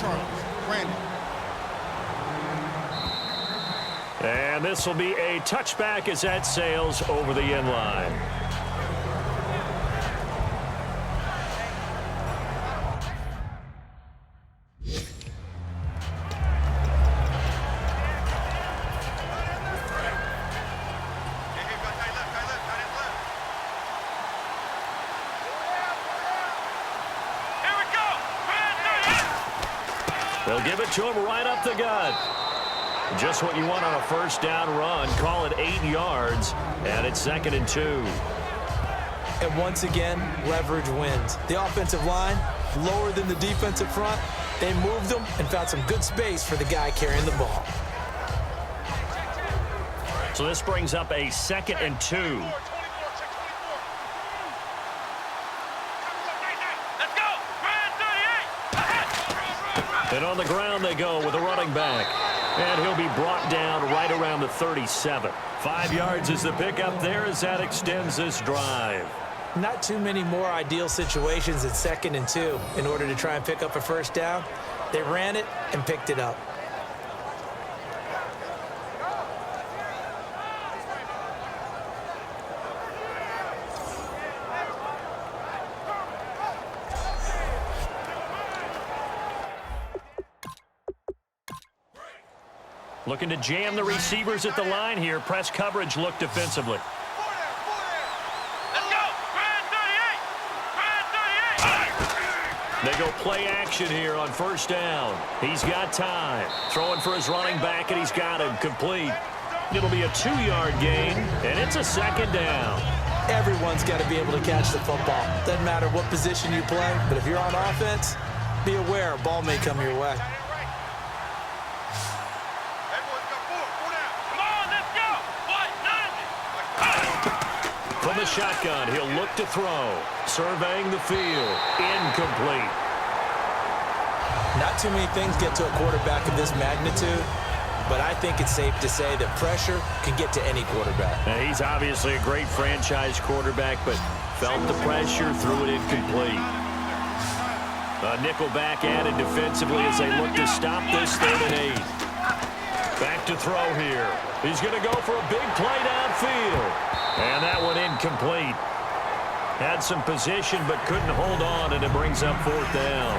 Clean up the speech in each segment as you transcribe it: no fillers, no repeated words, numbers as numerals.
Charles. Brandon. And this will be a touchback as that sails over the end line. They'll give it to him right up the gut. Just what you want on a first down run. Call it 8 yards, and it's 2nd and 2. And once again, leverage wins. The offensive line, lower than the defensive front. They moved them and found some good space for the guy carrying the ball. So this brings up a 2nd and 2. And on the ground they go with a running back. And he'll be brought down right around the 37. 5 yards is the pickup there as that extends this drive. Not too many more ideal situations at 2nd and 2 in order to try and pick up a first down. They ran it and picked it up. Looking to jam the receivers at the line here. Press coverage look defensively. They go play action here on first down. He's got time. Throwing for his running back, and he's got him complete. It'll be a 2-yard gain, and it's a 2nd down. Everyone's got to be able to catch the football. Doesn't matter what position you play, but if you're on offense, be aware a ball may come your way. From the shotgun, he'll look to throw. Surveying the field. Incomplete. Not too many things get to a quarterback of this magnitude, but I think it's safe to say that pressure can get to any quarterback. Now, he's obviously a great franchise quarterback, but felt the pressure, threw it incomplete. A nickel back added defensively as they look to stop this 3rd and 8. Back to throw here. He's going to go for a big play downfield. And that one incomplete. Had some position but couldn't hold on, and it brings up 4th down.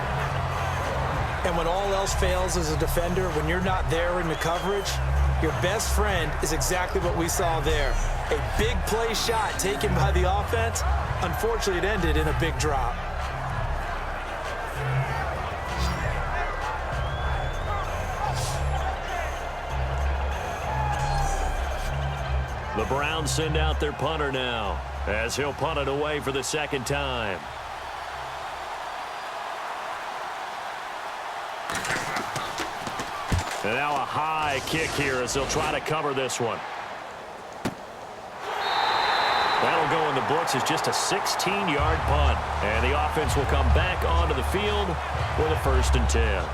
And when all else fails as a defender, when you're not there in the coverage, your best friend is exactly what we saw there. A big play shot taken by the offense. Unfortunately, it ended in a big drop. The Browns send out their punter now as he'll punt it away for the 2nd time. And now a high kick here as they'll try to cover this one. That'll go in the books as just a 16-yard punt. And the offense will come back onto the field with a 1st and 10.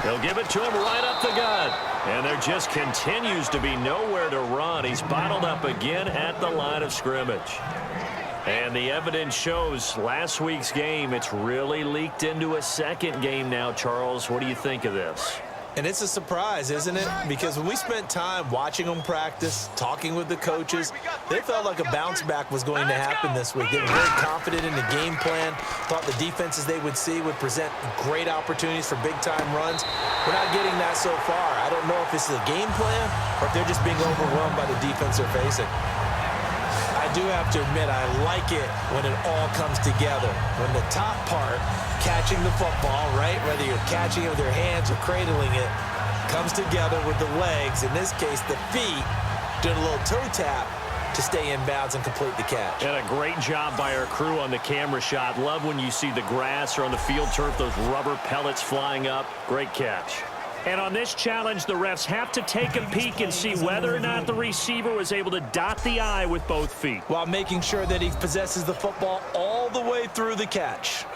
They'll give it to him right up the gut. And there just continues to be nowhere to run. He's bottled up again at the line of scrimmage. And the evidence shows last week's game, it's really leaked into a 2nd game now, Charles. What do you think of this? And it's a surprise, isn't it? Because when we spent time watching them practice, talking with the coaches, they felt like a bounce back was going to happen this week. They were very confident in the game plan, thought the defenses they would see would present great opportunities for big-time runs. We're not getting that so far. I don't know if this is a game plan or if they're just being overwhelmed by the defense they're facing. I do have to admit, I like it when it all comes together. When the top part, catching the football, right, whether you're catching it with your hands or cradling it, comes together with the legs, in this case the feet, doing a little toe tap to stay in bounds and complete the catch. And a great job by our crew on the camera shot. Love when you see the grass or on the field turf, those rubber pellets flying up. Great catch. And on this challenge, the refs have to take a peek and see whether or not the receiver was able to dot the I with both feet, while making sure that he possesses the football all the way through the catch.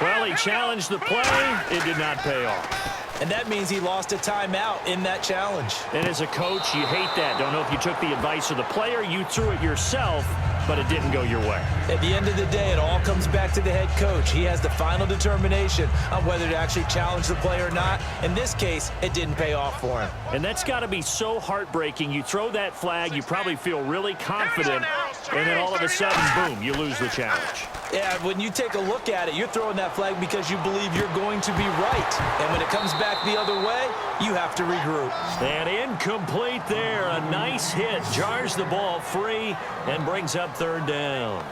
Well, he challenged the play. It did not pay off. And that means he lost a timeout in that challenge. And as a coach, you hate that. Don't know if you took the advice of the player, you threw it yourself, but it didn't go your way. At the end of the day, it all comes back to the head coach. He has the final determination on whether to actually challenge the play or not. In this case, it didn't pay off for him. And that's got to be so heartbreaking. You throw that flag, you probably feel really confident, and then all of a sudden, boom, you lose the challenge. Yeah, when you take a look at it, you're throwing that flag because you believe you're going to be right. And when it comes back the other way, you have to regroup. And incomplete there. A nice hit. Jars the ball free and brings up third down.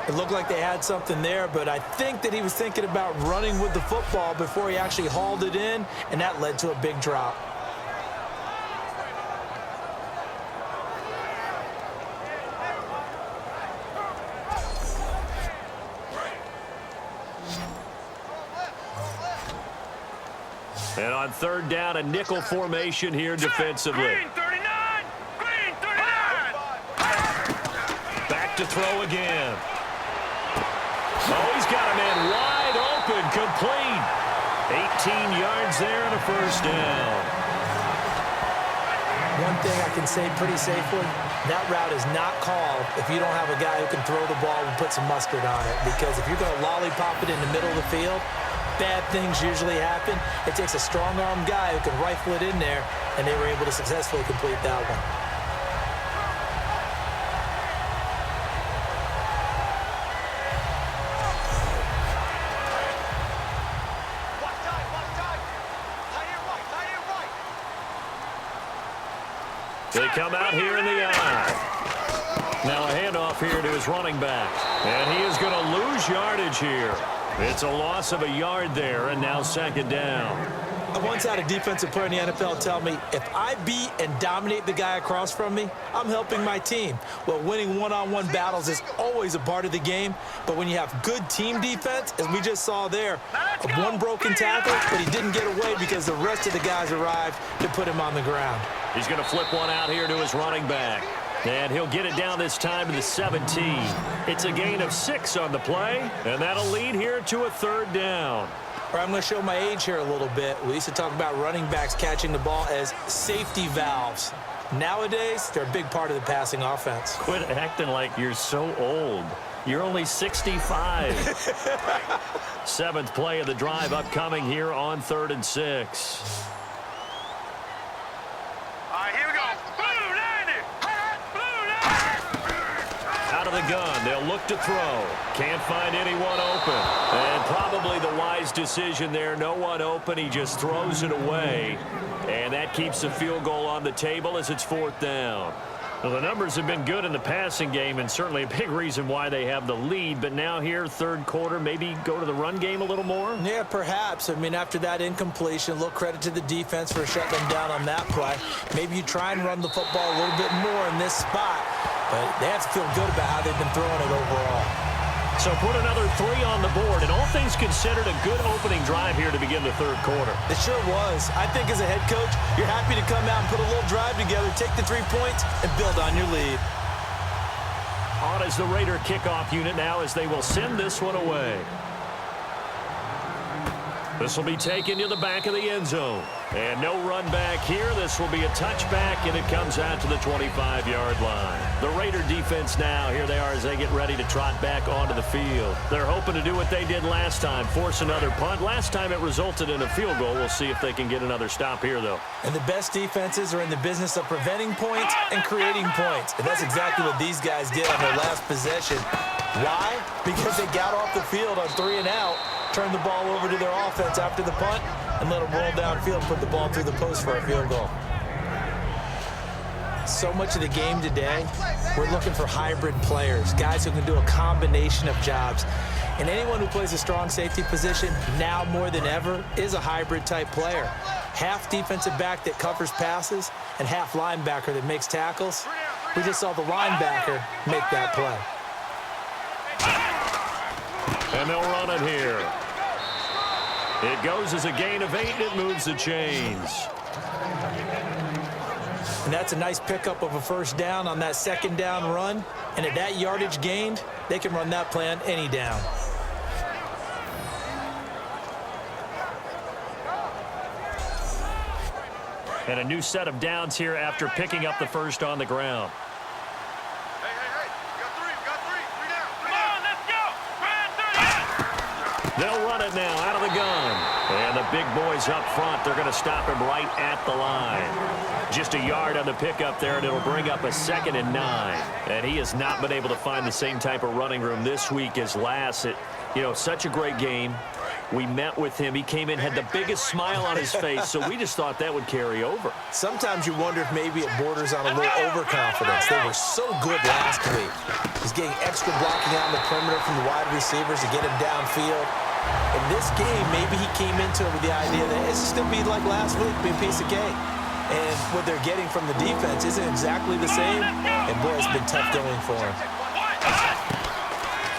It looked like they had something there, but I think that he was thinking about running with the football before he actually hauled it in, and that led to a big drop. And on third down, a nickel formation here defensively. Green 39! Green 39! Back to throw again. Oh, he's got a man wide open, complete. 18 yards there and a first down. One thing I can say pretty safely, that route is not called if you don't have a guy who can throw the ball and put some mustard on it. Because if you're going to lollipop it in the middle of the field, bad things usually happen. It takes a strong-arm guy who can rifle it in there, and they were able to successfully complete that one. They come out here in the eye. Now a handoff here to his running back. And he is going to lose yardage here. It's a loss of a yard there, and now second down. I once had a defensive player in the NFL tell me, if I beat and dominate the guy across from me, I'm helping my team. Well, winning one-on-one battles is always a part of the game, but when you have good team defense, as we just saw there, one broken tackle, but he didn't get away because the rest of the guys arrived to put him on the ground. He's going to flip one out here to his running back. And he'll get it down this time to the 17. It's a gain of 6 on the play, and that'll lead here to a third down. All right, I'm going to show my age here a little bit. We used to talk about running backs catching the ball as safety valves. Nowadays, they're a big part of the passing offense. Quit acting like you're so old. You're only 65. 7th play of the drive upcoming here on 3rd and 6. Out of the gun, they'll look to throw. Can't find anyone open. And probably the wise decision there. No one open. He just throws it away. And that keeps the field goal on the table as it's 4th down. Well, the numbers have been good in the passing game, and certainly a big reason why they have the lead. But now here, third quarter, maybe go to the run game a little more? Yeah, perhaps. I mean, after that incompletion, a little credit to the defense for shutting them down on that play. Maybe you try and run the football a little bit more in this spot. But they have to feel good about how they've been throwing it overall. So put another 3 on the board, and all things considered, a good opening drive here to begin the third quarter. It sure was. I think as a head coach, you're happy to come out and put a little drive together, take the 3 points, and build on your lead. On is the Raider kickoff unit now as they will send this one away. This will be taken to the back of the end zone. And no run back here. This will be a touchback, and it comes out to the 25-yard line. The Raider defense now, here they are as they get ready to trot back onto the field. They're hoping to do what they did last time, force another punt. Last time it resulted in a field goal. We'll see if they can get another stop here, though. And the best defenses are in the business of preventing points and creating points. And that's exactly what these guys did on their last possession. Why? Because they got off the field on 3 and out, turned the ball over to their offense after the punt, and let them roll downfield and put the ball through the post for a field goal. So much of the game today, we're looking for hybrid players, guys who can do a combination of jobs. And anyone who plays a strong safety position, now more than ever, is a hybrid-type player. Half defensive back that covers passes and half linebacker that makes tackles. We just saw the linebacker make that play. And they'll run it here. It goes as a gain of 8, and it moves the chains. And that's a nice pickup of a first down on that second down run. And at that yardage gained, they can run that play on any down. And a new set of downs here after picking up the first on the ground. Hey, we got three. Three down. Come on, let's go. Grand 38. They'll run it now out of the gun. And the big boys up front, they're going to stop him right at the line. Just a yard on the pickup there, and it'll bring up a 2nd and 9. And he has not been able to find the same type of running room this week as last. Such a great game. We met with him. He came in, had the biggest smile on his face, so we just thought that would carry over. Sometimes you wonder if maybe it borders on a little overconfidence. They were so good last week. He's getting extra blocking out in the perimeter from the wide receivers to get him downfield. In this game, maybe he came into it with the idea that it's still be like last week, be a piece of cake. And what they're getting from the defense isn't exactly the same. And, boy, it's been tough going for him.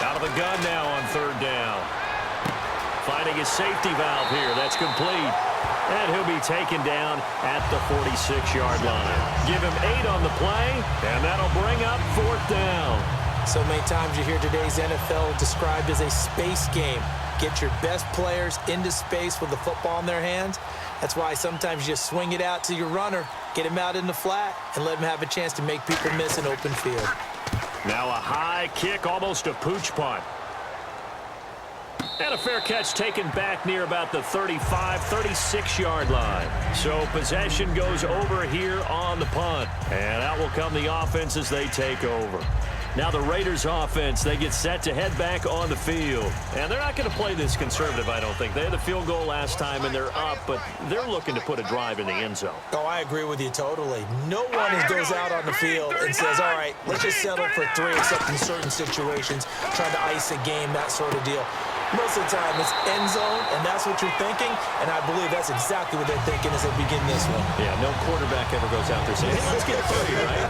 Out of the gun now on 3rd down. Finding his safety valve here. That's complete. And he'll be taken down at the 46-yard line. Give him 8 on the play, and that'll bring up 4th down. So many times you hear today's NFL described as a space game. Get your best players into space with the football in their hands. That's why sometimes you just swing it out to your runner, get him out in the flat, and let him have a chance to make people miss an open field. Now a high kick, almost a pooch punt. And a fair catch taken back near about the 35, 36-yard line. So possession goes over here on the punt. And out will come the offense as they take over. Now the Raiders offense, they get set to head back on the field. And they're not going to play this conservative, I don't think. They had the field goal last time, and they're up, but they're looking to put a drive in the end zone. Oh, I agree with you totally. No one goes out on the field and says, all right, let's just settle for 3, except in certain situations, trying to ice a game, that sort of deal. Most of the time, it's end zone, and that's what you're thinking, and I believe that's exactly what they're thinking as they begin this one. Yeah, no quarterback ever goes out there saying, hey, let's get 3, right?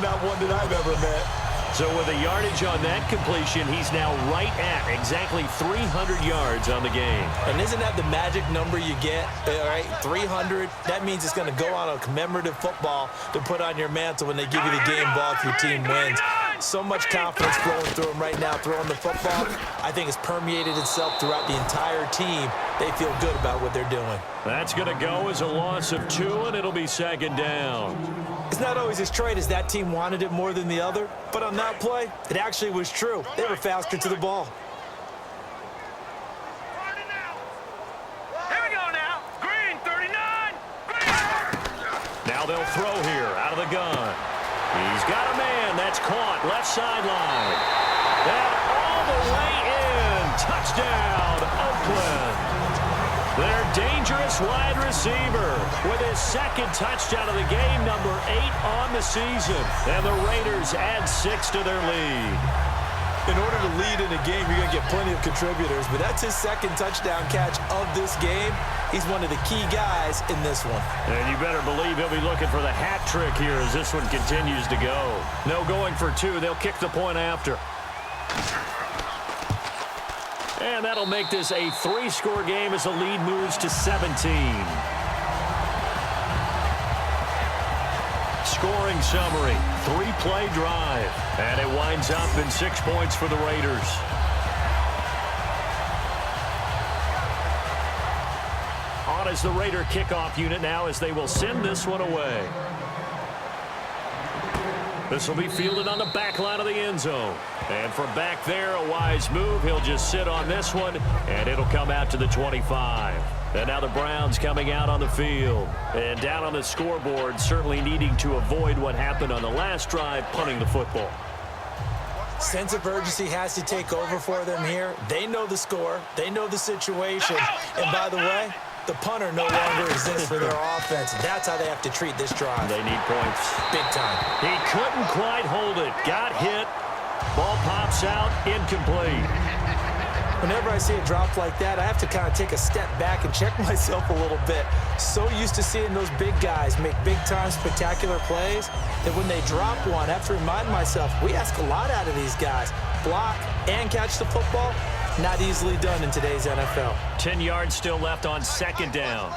Not one that I've ever met. So with a yardage on that completion, he's now right at exactly 300 yards on the game. And isn't that the magic number you get? All right, 300. That means it's going to go on a commemorative football to put on your mantle when they give you the game ball if your team wins. So much confidence flowing through him right now, throwing the football. I think it's permeated itself throughout the entire team. They feel good about what they're doing. That's going to go as a loss of 2, and it'll be 2nd down. It's not always as straight as that team wanted it more than the other, but on that play, it actually was true. They were faster to the ball. Here we go now. Green 39. Now they'll throw here out of the gun. He's got a man. That's caught. Left sideline. And all the way in. Touchdown, Oakland. Their dangerous wide receiver with his 2nd touchdown of the game, number 8 on the season. And the Raiders add 6 to their lead. In order to lead in a game, you're going to get plenty of contributors, but that's his 2nd touchdown catch of this game. He's one of the key guys in this one. And you better believe he'll be looking for the hat trick here as this one continues to go. No going for 2. They'll kick the point after. And that'll make this a 3-score game as the lead moves to 17. Scoring summary, 3-play drive. And it winds up in 6 points for the Raiders. On as the Raider kickoff unit now as they will send this one away. This will be fielded on the back line of the end zone. And from back there, a wise move. He'll just sit on this one, and it'll come out to the 25. And now the Browns coming out on the field. And down on the scoreboard, certainly needing to avoid what happened on the last drive, punting the football. Sense of urgency has to take over for them here. They know the score. They know the situation. And by the way, the punter no longer exists for their offense. That's how they have to treat this drive. They need points. Big time. He couldn't quite hold it. Got hit. Ball pops out. Incomplete. Whenever I see a drop like that, I have to kind of take a step back and check myself a little bit. So used to seeing those big guys make big-time spectacular plays that when they drop one, I have to remind myself, we ask a lot out of these guys. Block and catch the football, not easily done in today's NFL. 10 yards still left on 2nd down.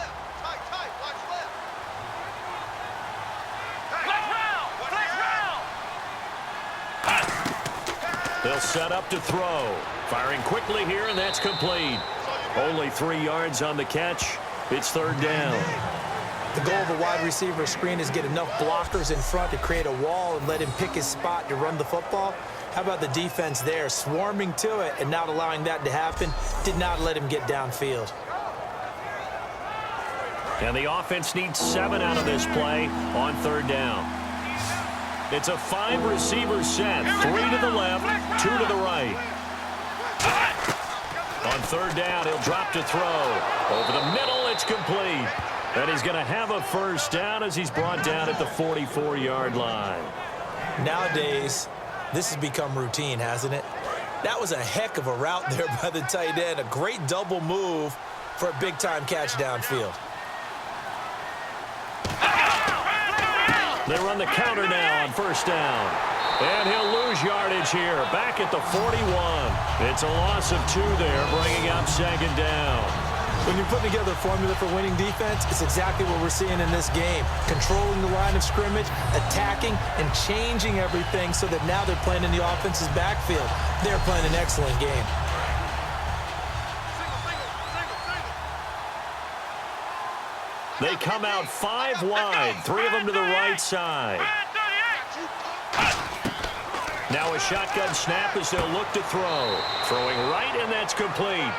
They'll set up to throw. Firing quickly here, and that's complete. Only 3 yards on the catch. It's 3rd down. The goal of a wide receiver screen is get enough blockers in front to create a wall and let him pick his spot to run the football. How about the defense there, swarming to it and not allowing that to happen? Did not let him get downfield. And the offense needs 7 out of this play on 3rd down. It's a 5-receiver set, 3 to the left, 2 to the right. On 3rd down, he'll drop to throw. Over the middle, it's complete. And he's going to have a 1st down as he's brought down at the 44-yard line. Nowadays, this has become routine, hasn't it? That was a heck of a route there by the tight end. A great double move for a big-time catch downfield. They run the counter now on 1st down. And he'll lose yardage here. Back at the 41. It's a loss of 2 there, bringing up 2nd down. When you're putting together a formula for winning defense, it's exactly what we're seeing in this game. Controlling the line of scrimmage, attacking, and changing everything so that now they're playing in the offense's backfield. They're playing an excellent game. They come out 5 wide, 3 of them to the right side. Now a shotgun snap as they'll look to throw. Throwing right, and that's complete.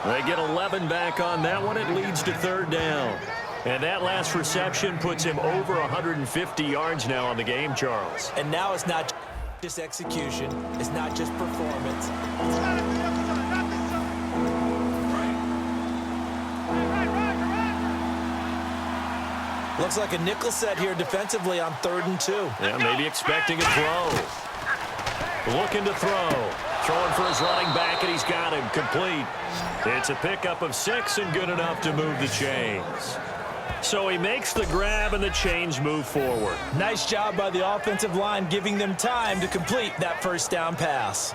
They get 11 back on that one. It leads to 3rd down. And that last reception puts him over 150 yards now on the game, Charles. And now it's not just execution. It's not just performance. Looks like a nickel set here defensively on 3rd and 2. Yeah, maybe expecting a throw. Looking to throw. Throwing for his running back, and he's got him complete. It's a pickup of 6 and good enough to move the chains. So he makes the grab, and the chains move forward. Nice job by the offensive line, giving them time to complete that 1st down pass.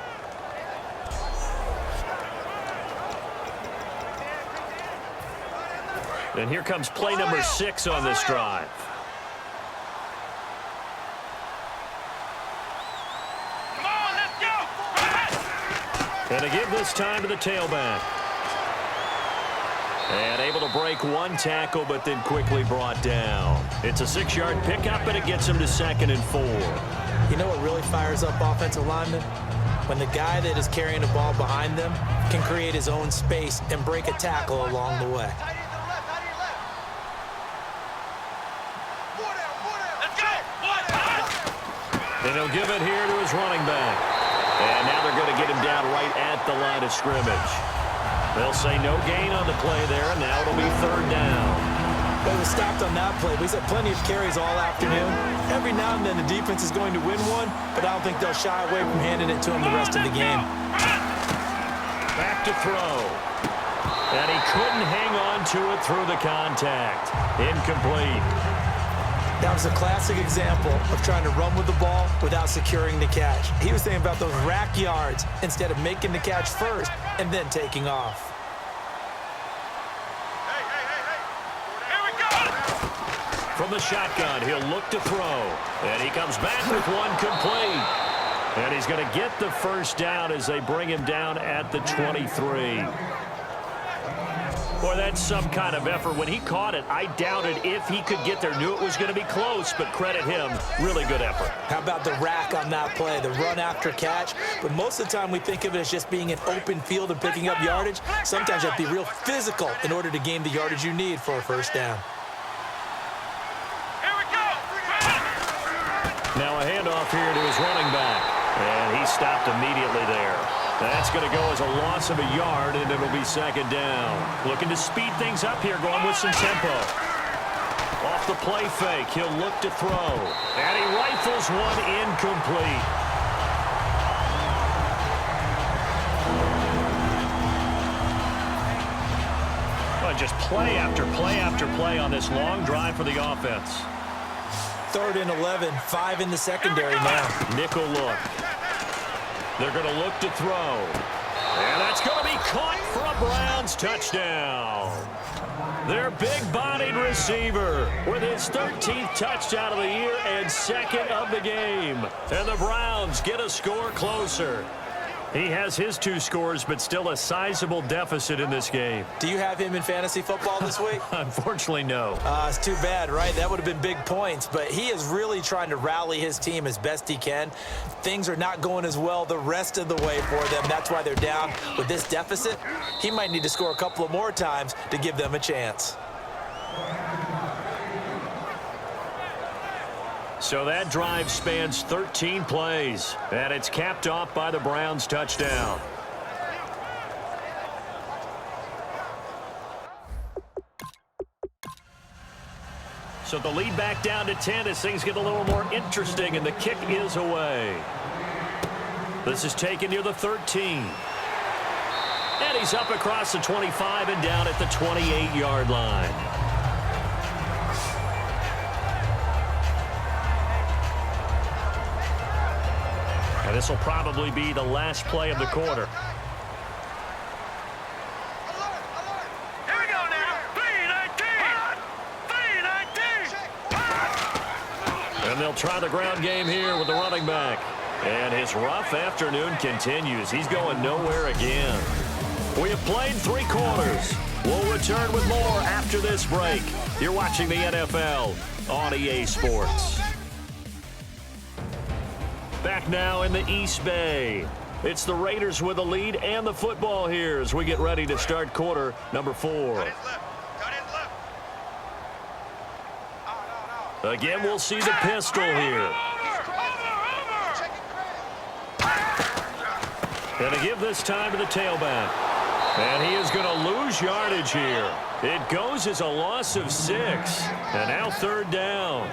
And here comes play number 6 on this drive. Come on, let's go! And to give this time to the tailback. And able to break 1 tackle, but then quickly brought down. It's a 6-yard pickup, and it gets him to 2nd and 4. You know what really fires up offensive linemen? When the guy that is carrying the ball behind them can create his own space and break a tackle along the way. And he'll give it here to his running back. And now they're going to get him down right at the line of scrimmage. They'll say no gain on the play there, and now it'll be 3rd down. But he was stopped on that play. He's had plenty of carries all afternoon. Every now and then the defense is going to win one, but I don't think they'll shy away from handing it to him the rest of the game. Back to throw. And he couldn't hang on to it through the contact. Incomplete. That was a classic example of trying to run with the ball without securing the catch. He was thinking about those rack yards instead of making the catch first and then taking off. Here we go! From the shotgun, he'll look to throw. And he comes back with 1 complete. And he's going to get the 1st down as they bring him down at the 23. Boy, that's some kind of effort. When he caught it, I doubted if he could get there. Knew it was going to be close, but credit him. Really good effort. How about the rack on that play, the run after catch? But most of the time we think of it as just being an open field and picking up yardage. Sometimes you have to be real physical in order to gain the yardage you need for a 1st down. Here we go! Now a handoff here to his running back. And he stopped immediately there. That's going to go as a loss of a yard, and it'll be 2nd down. Looking to speed things up here, going with some tempo. Off the play fake, he'll look to throw. And he rifles one incomplete. Well, just play after play after play on this long drive for the offense. 3rd and 11, 5 in the secondary now. Nickel look. They're going to look to throw. And that's going to be caught for a Browns touchdown. Their big-bodied receiver with his 13th touchdown of the year and 2nd of the game. And the Browns get a score closer. He has his 2 scores, but still a sizable deficit in this game. Do you have him in fantasy football this week? Unfortunately, no. It's too bad, right? That would have been big points, but he is really trying to rally his team as best he can. Things are not going as well the rest of the way for them. That's why they're down with this deficit. He might need to score a couple of more times to give them a chance. So that drive spans 13 plays, and it's capped off by the Browns' touchdown. So the lead back down to 10 as things get a little more interesting, and the kick is away. This is taken near the 13. And he's up across the 25 and down at the 28-yard line. And this will probably be the last play of the quarter. Here we go now. 3-19. And they'll try the ground game here with the running back. And his rough afternoon continues. He's going nowhere again. We have played 3 quarters. We'll return with more after this break. You're watching the NFL on EA Sports. Back now in the East Bay. It's the Raiders with the lead and the football here as we get ready to start quarter number 4. Again, we'll see the pistol here. And to give this time to the tailback. And he is going to lose yardage here. It goes as a loss of 6. And now 3rd down.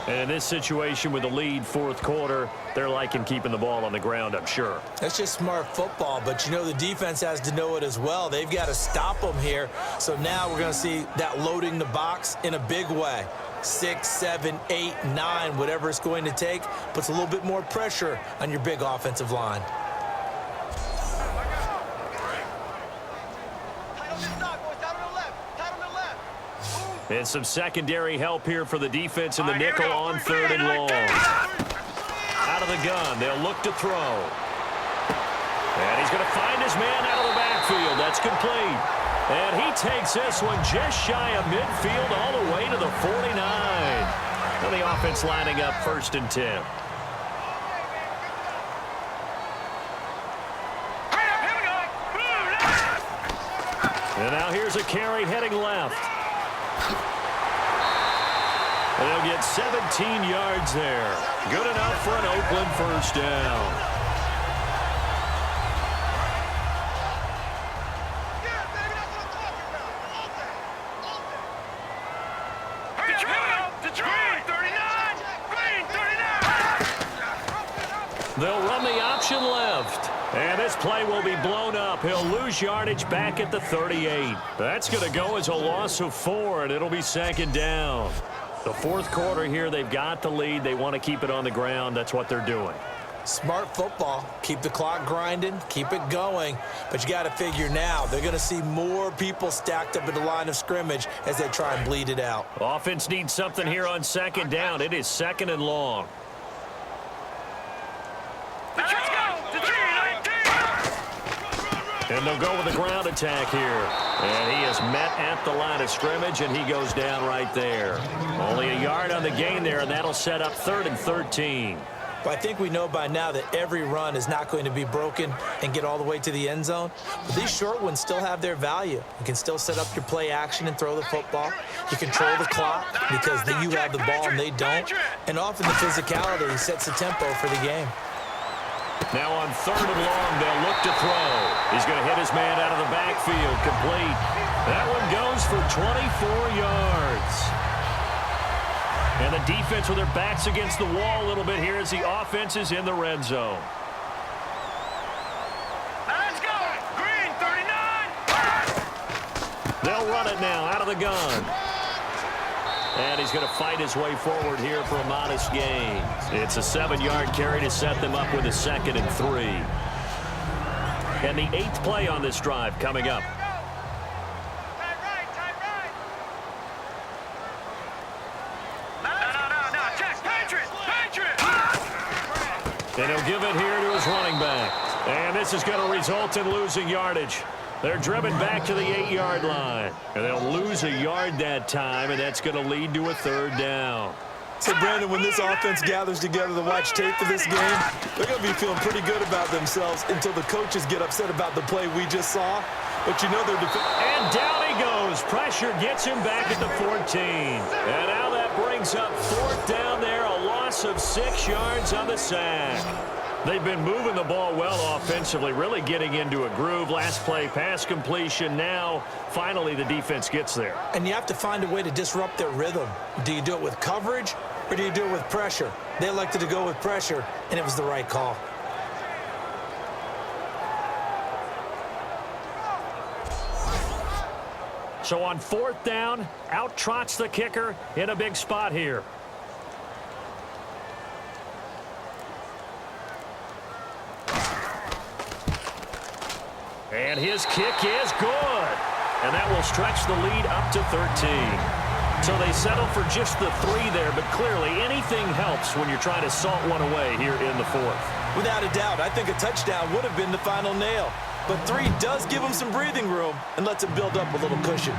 And in this situation with the lead 4th quarter, they're liking keeping the ball on the ground, I'm sure. That's just smart football, but you know the defense has to know it as well. They've got to stop them here. So now we're going to see that loading the box in a big way. 6, 7, 8, 9, whatever it's going to take, puts a little bit more pressure on your big offensive line. And some secondary help here for the defense in the nickel on 3rd and long. Out of the gun, they'll look to throw. And he's going to find his man out of the backfield. That's complete. And he takes this one just shy of midfield all the way to the 49. And the offense lining up 1st and 10. And now here's a carry heading left. And they'll get 17 yards there. Good enough for an Oakland 1st down. They'll run the option left. And this play will be blown up. He'll lose yardage back at the 38. That's going to go as a loss of 4, and it'll be 2nd down. The 4th quarter here, they've got the lead. They want to keep it on the ground. That's what they're doing. Smart football. Keep the clock grinding. Keep it going. But you got to figure now they're going to see more people stacked up at the line of scrimmage as they try and bleed it out. Offense needs something here on 2nd down. It is 2nd and long. And they'll go with the ground attack here. And he is met at the line of scrimmage, and he goes down right there. Only a yard on the gain there, and that'll set up 3rd and 13. But I think we know by now that every run is not going to be broken and get all the way to the end zone. But these short ones still have their value. You can still set up your play action and throw the football. You control the clock because you have the ball and they don't. And often the physicality sets the tempo for the game. Now on 3rd and long, they'll look to throw. He's going to hit his man out of the backfield, complete. That one goes for 24 yards. And the defense with their backs against the wall a little bit here as the offense is in the red zone. Let's go! Green, 39! They'll run it now out of the gun. And he's going to fight his way forward here for a modest gain. It's a 7-yard carry to set them up with a 2nd and 3. And the 8th play on this drive coming up. Tight right. No, Jack, Patriot! And he'll give it here to his running back. And this is going to result in losing yardage. They're driven back to the 8-yard line. And they'll lose a yard that time, and that's going to lead to a 3rd down. So, Brandon, when this offense gathers together to watch tape for this game, they're going to be feeling pretty good about themselves until the coaches get upset about the play we just saw. But you know they're and down he goes. Pressure gets him back at the 14. And now that brings up 4th down there, a loss of 6 yards on the sack. They've been moving the ball well offensively, really getting into a groove. Last play, pass completion. Now, finally, the defense gets there. And you have to find a way to disrupt their rhythm. Do you do it with coverage, or do you do it with pressure? They elected to go with pressure, and it was the right call. So on 4th down, out trots the kicker in a big spot here. And his kick is good. And that will stretch the lead up to 13. So they settle for just the 3 there, but clearly anything helps when you're trying to salt one away here in the 4th. Without a doubt, I think a touchdown would have been the final nail. But 3 does give him some breathing room and lets him build up a little cushion.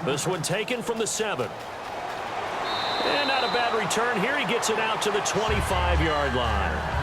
This one taken from the 7. And not a bad return here. He gets it out to the 25-yard line.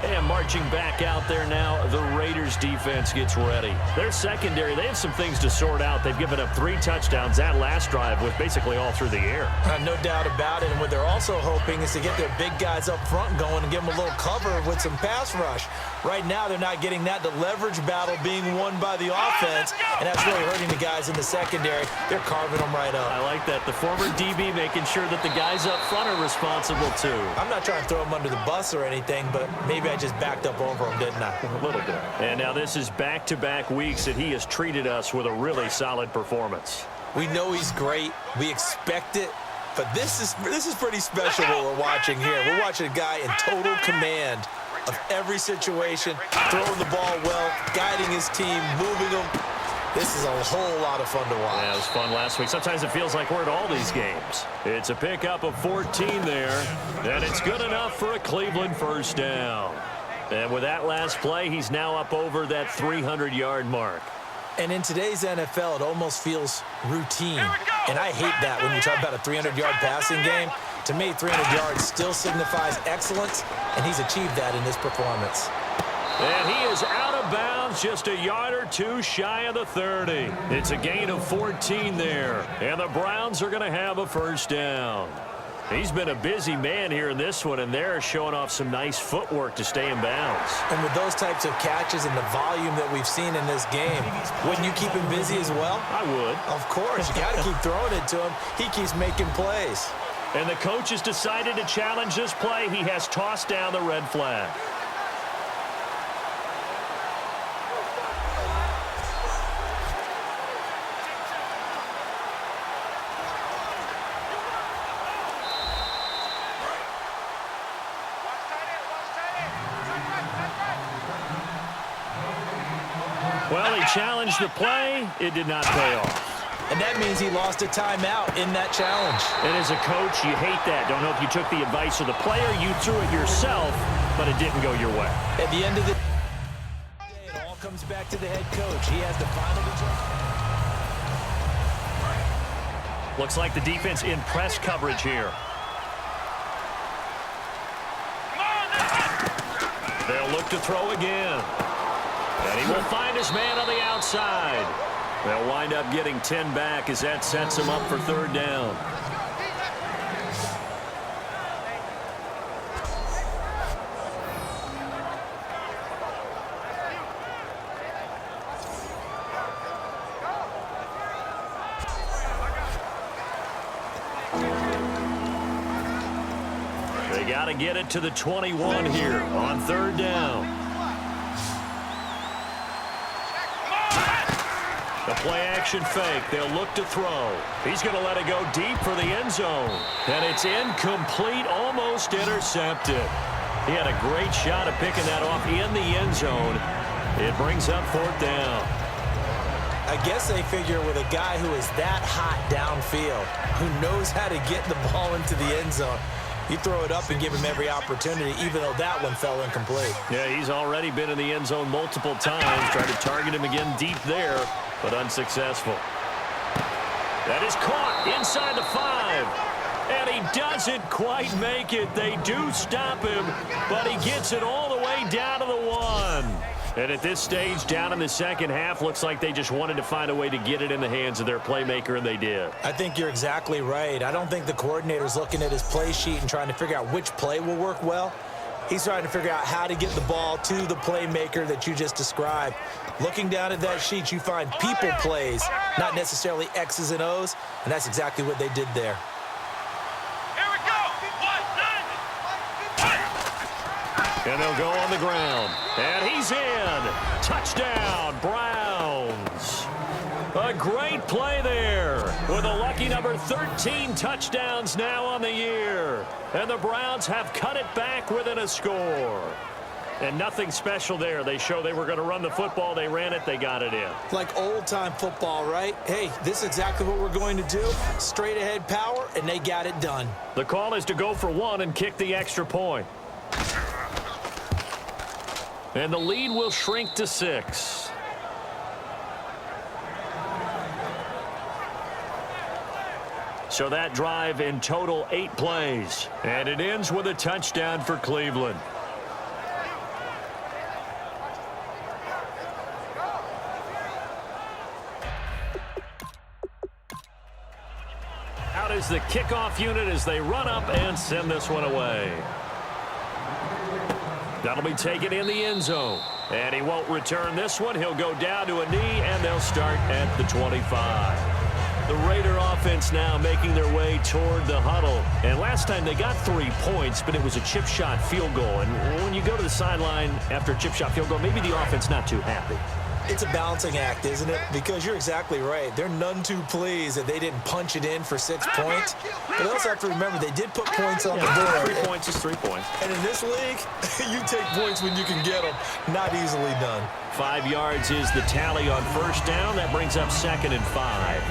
And marching back out there now, the Raiders defense gets ready. Their secondary, they have some things to sort out. They've given up 3 touchdowns that last drive with basically all through the air. No doubt about it. And what they're also hoping is to get their big guys up front going and give them a little cover with some pass rush. Right now, they're not getting that. The leverage battle being won by the offense, and that's really hurting the guys in the secondary. They're carving them right up. I like that. The former DB making sure that the guys up front are responsible, too. I'm not trying to throw them under the bus or anything, but maybe I just backed up over him, didn't I? A little bit. And now this is back-to-back weeks that he has treated us with a really solid performance. We know he's great. We expect it. But this is pretty special what we're watching here. We're watching a guy in total command of every situation, throwing the ball well, guiding his team, moving them. This is a whole lot of fun to watch. Yeah, it was fun last week. Sometimes it feels like we're at all these games. It's a pickup of 14 there, and it's good enough for a Cleveland 1st down. And with that last play, he's now up over that 300-yard mark. And in today's NFL, it almost feels routine. And I hate that when you talk about a 300-yard passing game. To me, 300 yards still signifies excellence, and he's achieved that in this performance. And he is out of bounds, just a yard or 2 shy of the 30. It's a gain of 14 there, and the Browns are going to have a 1st down. He's been a busy man here in this one, and they're showing off some nice footwork to stay in bounds. And with those types of catches and the volume that we've seen in this game, wouldn't you keep him busy as well? I would. Of course. You got to keep throwing it to him. He keeps making plays. And the coach has decided to challenge this play. He has tossed down the red flag. Well, he challenged the play. It did not pay off. And that means he lost a timeout in that challenge. And as a coach, you hate that. Don't know if you took the advice of the player, you threw it yourself, but it didn't go your way. At the end of the day, it all comes back to the head coach. He has the final decision. Looks like the defense in press coverage here. They'll look to throw again. And he will find his man on the outside. They'll wind up getting 10 back as that sets him up for 3rd down. They got to get it to the 21 here on 3rd down. The play-action fake. They'll look to throw. He's going to let it go deep for the end zone. And it's incomplete, almost intercepted. He had a great shot at picking that off in the end zone. It brings up 4th down. I guess they figure with a guy who is that hot downfield, who knows how to get the ball into the end zone, You throw it up and give him every opportunity, even though that one fell incomplete. Yeah, he's already been in the end zone multiple times. Tried to target him again deep there, but unsuccessful. That is caught inside the 5. And he doesn't quite make it. They do stop him, but he gets it all the way down to the 1. And at this stage, down in the second half, looks like they just wanted to find a way to get it in the hands of their playmaker, and they did. I think you're exactly right. I don't think the coordinator's looking at his play sheet and trying to figure out which play will work well. He's trying to figure out how to get the ball to the playmaker that you just described. Looking down at that sheet, you find people plays, not necessarily X's and O's, and that's exactly what they did there. And they'll go on the ground. And he's in. Touchdown, Browns. A great play there with a lucky number 13 touchdowns now on the year. And the Browns have cut it back within a score. And nothing special there. They show they were going to run the football. They ran it. They got it in. Like old-time football, right? Hey, this is exactly what we're going to do. Straight-ahead power, and they got it done. The call is to go for 1 and kick the extra point. And the lead will shrink to 6. So that drive in total 8 plays. And it ends with a touchdown for Cleveland. Out is the kickoff unit as they run up and send this one away. That'll be taken in the end zone. And he won't return this one. He'll go down to a knee, and they'll start at the 25. The Raider offense now making their way toward the huddle. And last time they got 3 points, but it was a chip shot field goal. And when you go to the sideline after a chip shot field goal, maybe the offense not too happy. It's a balancing act, isn't it? Because you're exactly right. They're none too pleased that they didn't punch it in for 6 points. But they also have to remember they did put points on the board. 3 points is 3 points. And in this league, you take points when you can get them. Not easily done. 5 yards is the tally on first down. That brings up 2nd and 5.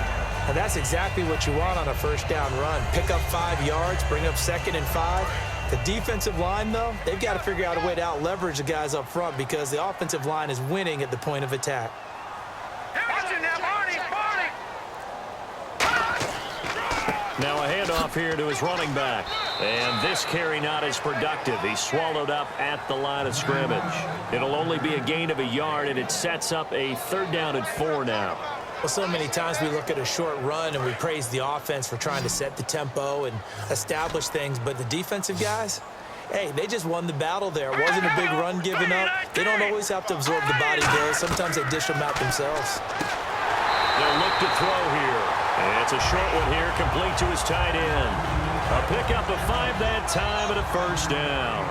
And that's exactly what you want on a first down run. Pick up 5 yards, bring up 2nd and 5. The defensive line, though, they've got to figure out a way to out-leverage the guys up front because the offensive line is winning at the point of attack. Now a handoff here to his running back. And this carry not as productive. He's swallowed up at the line of scrimmage. It'll only be a gain of a yard, and it sets up a 3rd down and 4 now. Well, so many times we look at a short run and we praise the offense for trying to set the tempo and establish things, but the defensive guys, hey, they just won the battle there. It wasn't a big run given up. They don't always have to absorb the body blows. Sometimes they dish them out themselves. They'll look to throw here. And it's a short one here, complete to his tight end. A pickup of 5 that time and a first down.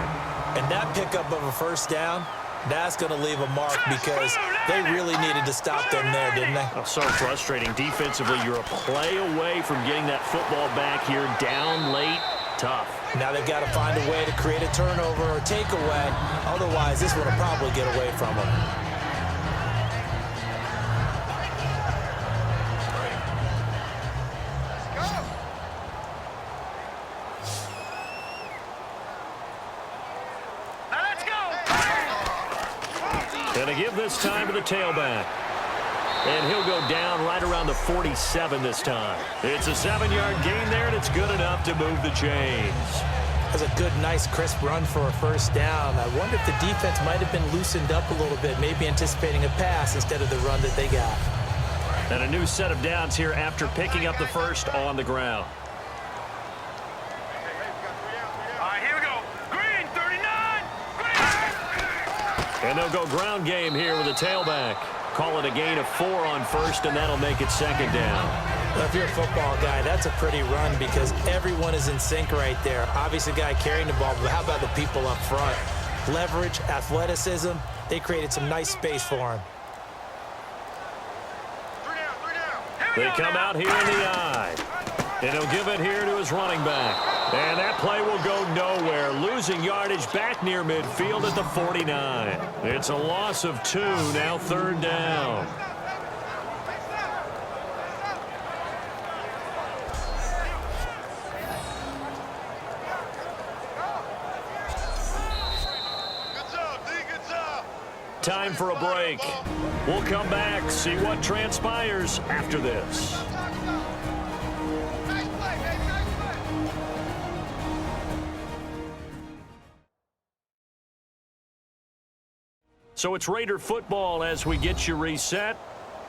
And that pickup of a first down, that's going to leave a mark because they really needed to stop them there, didn't they? Oh, so frustrating. Defensively, you're a play away from getting that football back here. Down late, tough. Now they've got to find a way to create a turnover or takeaway. Otherwise, this one will probably get away from them. And to give this time to the tailback. And he'll go down right around the 47 this time. It's a 7-yard gain there, and it's good enough to move the chains. That's a good, nice, crisp run for a first down. I wonder if the defense might have been loosened up a little bit, maybe anticipating a pass instead of the run that they got. And a new set of downs here after picking up the first on the ground. And they'll go ground game here with a tailback. Call it a gain of 4 on first, and that'll make it 2nd down. Well, if you're a football guy, that's a pretty run because everyone is in sync right there. Obviously, the guy carrying the ball, but how about the people up front? Leverage, athleticism, they created some nice space for him. They come out here in the eye. And he'll give it here to his running back. And that play will go nowhere. Losing yardage back near midfield at the 49. It's a loss of 2, now 3rd down. Time for a break. We'll come back, see what transpires after this. So it's Raider football as we get you reset.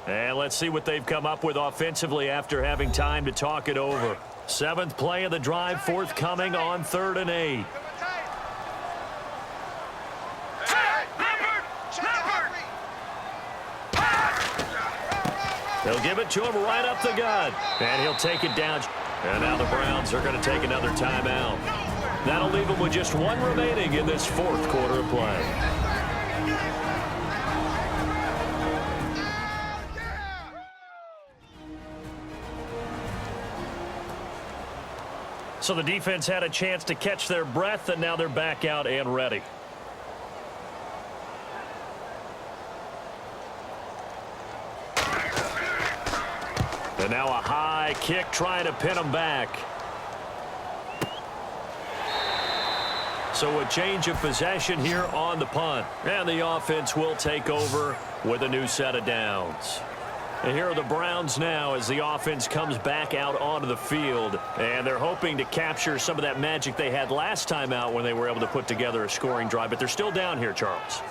And let's see what they've come up with offensively after having time to talk it over. 7th play of the drive forthcoming on 3rd and 8. They'll give it to him right up the gut. And he'll take it down. And now the Browns are going to take another timeout. That'll leave them with just 1 remaining in this 4th quarter of play. So the defense had a chance to catch their breath, and now they're back out and ready. And now a high kick trying to pin them back. So a change of possession here on the punt. And the offense will take over with a new set of downs. And here are the Browns now as the offense comes back out onto the field. And they're hoping to capture some of that magic they had last time out when they were able to put together a scoring drive. But they're still down here, Charles.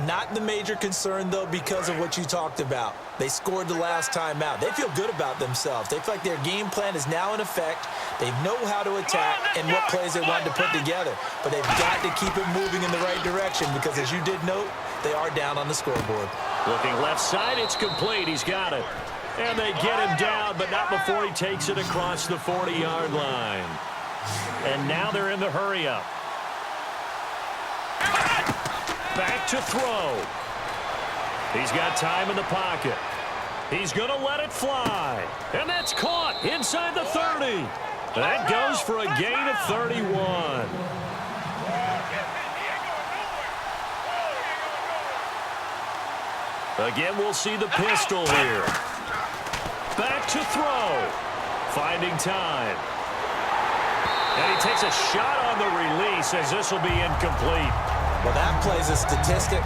Not the major concern, though, because of what you talked about. They scored the last time out. They feel good about themselves. They feel like their game plan is now in effect. They know how to attack and what plays they want to put together. But they've got to keep it moving in the right direction because, as you did note, they are down on the scoreboard. Looking left side, it's complete. He's got it. And they get him down, but not before he takes it across the 40-yard line. And now they're in the hurry-up. Back to throw. He's got time in the pocket. He's going to let it fly. And that's caught inside the 30. That goes for a gain of 31. Again, we'll see the pistol here. Back to throw. Finding time. And he takes a shot on the release as this will be incomplete. Well, that plays a statistic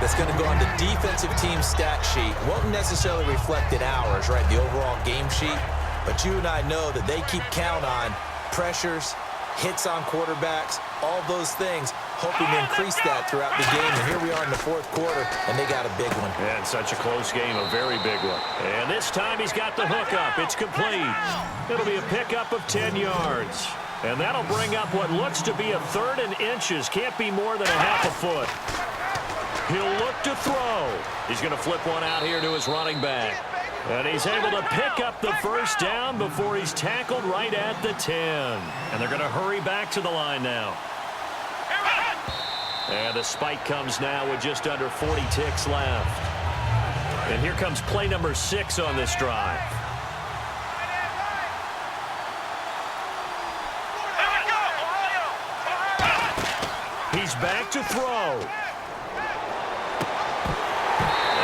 that's going to go on the defensive team stat sheet. Won't necessarily reflect in ours, right, the overall game sheet. But you and I know that they keep count on pressures, hits on quarterbacks, all those things, hoping to increase that throughout the game. And here we are in the 4th quarter, and they got a big one. And such a close game, a very big one. And this time he's got the hookup. It's complete. It'll be a pickup of 10 yards. And that'll bring up what looks to be a 3rd and inches. Can't be more than a half a foot. He'll look to throw. He's going to flip one out here to his running back. And he's able to pick up the first down before he's tackled right at the 10. And they're going to hurry back to the line now. And the spike comes now with just under 40 ticks left. And here comes play number 6 on this drive. He's back to throw.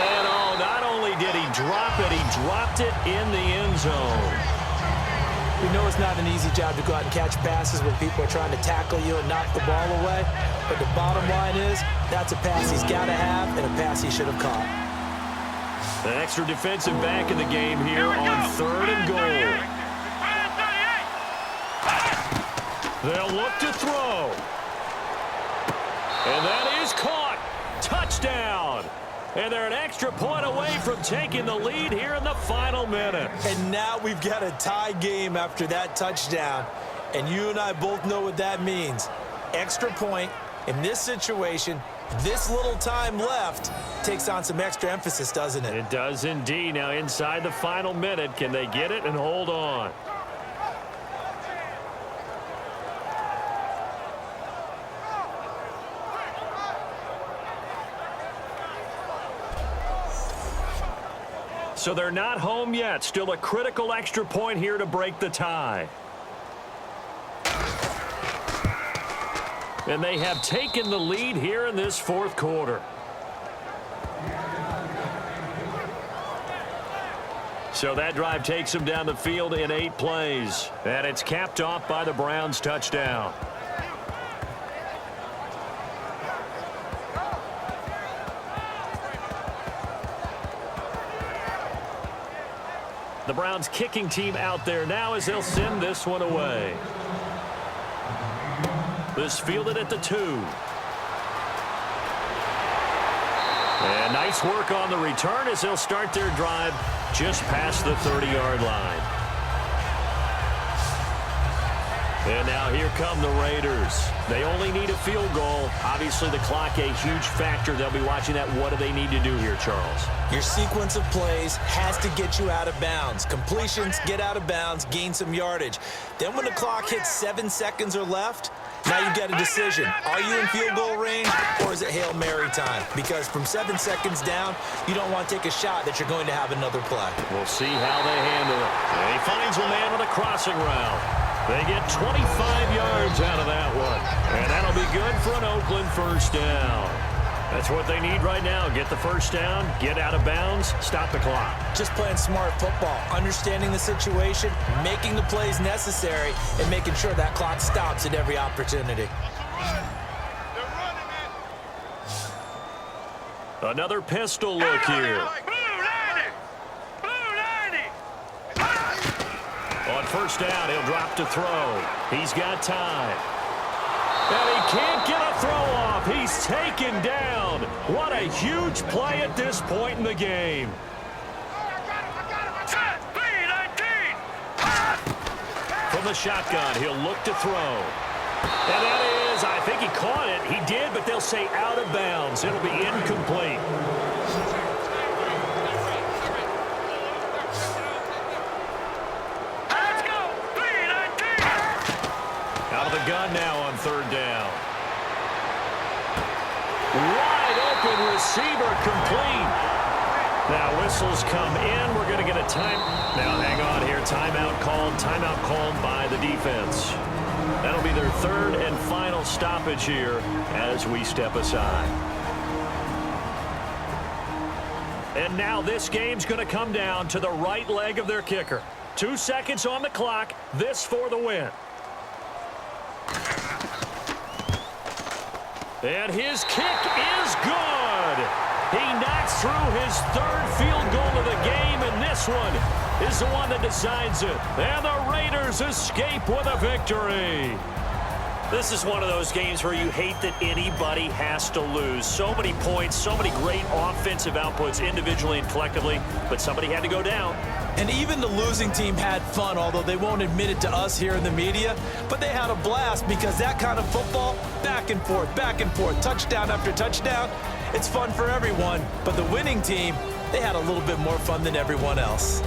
And oh, not only did he drop it, he dropped it in the end zone. We know it's not an easy job to go out and catch passes when people are trying to tackle you and knock the ball away. But the bottom line is, that's a pass he's got to have and a pass he should have caught. An extra defensive back in the game here on 3rd and goal. They'll look to throw. And that is caught. Touchdown. And they're an extra point away from taking the lead here in the final minute. And now we've got a tie game after that touchdown. And you and I both know what that means. Extra point in this situation, this little time left, takes on some extra emphasis, doesn't it? It does indeed. Now inside the final minute, can they get it and hold on? So they're not home yet. Still a critical extra point here to break the tie. And they have taken the lead here in this 4th quarter. So that drive takes them down the field in 8 plays. And it's capped off by the Browns' touchdown. The Browns kicking team out there now as they'll send this one away. This fielded at the 2. And nice work on the return as they'll start their drive just past the 30-yard line. And now here come the Raiders. They only need a field goal. Obviously, the clock a huge factor. They'll be watching that. What do they need to do here, Charles? Your sequence of plays has to get you out of bounds. Completions, get out of bounds, gain some yardage. Then when the clock hits 7 seconds or left, now you get a decision. Are you in field goal range or is it Hail Mary time? Because from 7 seconds down, you don't want to take a shot that you're going to have another play. We'll see how they handle it. And he finds a man on a crossing route. They get 25 yards out of that one. And that'll be good for an Oakland first down. That's what they need right now. Get the first down, get out of bounds, stop the clock. Just playing smart football, understanding the situation, making the plays necessary, and making sure that clock stops at every opportunity. Another pistol look here. On first down, he'll drop to throw. He's got time. And he can't get a throw off. He's taken down. What a huge play at this point in the game. From the shotgun, he'll look to throw. And that is, I think he caught it. He did, but they'll say out of bounds. It'll be incomplete. Out of the gun now on third down. Wide open receiver complete. Now whistles come in. We're going to get a time. Now hang on here. Timeout called by the defense. That'll be their third and final stoppage here as we step aside. And now this game's going to come down to the right leg of their kicker. 2 seconds on the clock. This for the win. And his kick is good. He knocks through his third field goal of the game, and this one is the one that decides it. And the Raiders escape with a victory. This is one of those games where you hate that anybody has to lose. So many points, so many great offensive outputs individually and collectively, but somebody had to go down. And even the losing team had fun, although they won't admit it to us here in the media. But they had a blast because that kind of football, back and forth, touchdown after touchdown, it's fun for everyone. But the winning team, they had a little bit more fun than everyone else.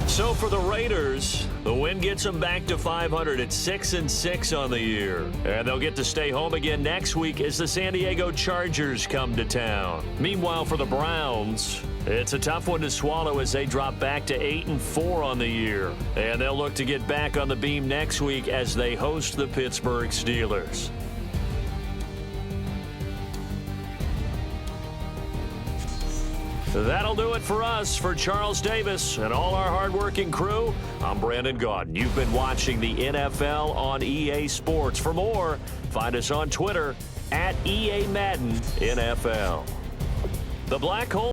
So for the Raiders, the win gets them back to 500 at 6-6 on the year. And they'll get to stay home again next week as the San Diego Chargers come to town. Meanwhile, for the Browns, it's a tough one to swallow as they drop back to 8-4 on the year. And they'll look to get back on the beam next week as they host the Pittsburgh Steelers. That'll do it for us. For Charles Davis and all our hardworking crew, I'm Brandon Gaudin. You've been watching the NFL on EA Sports. For more, find us on Twitter @EA Madden NFL. The Black Hole.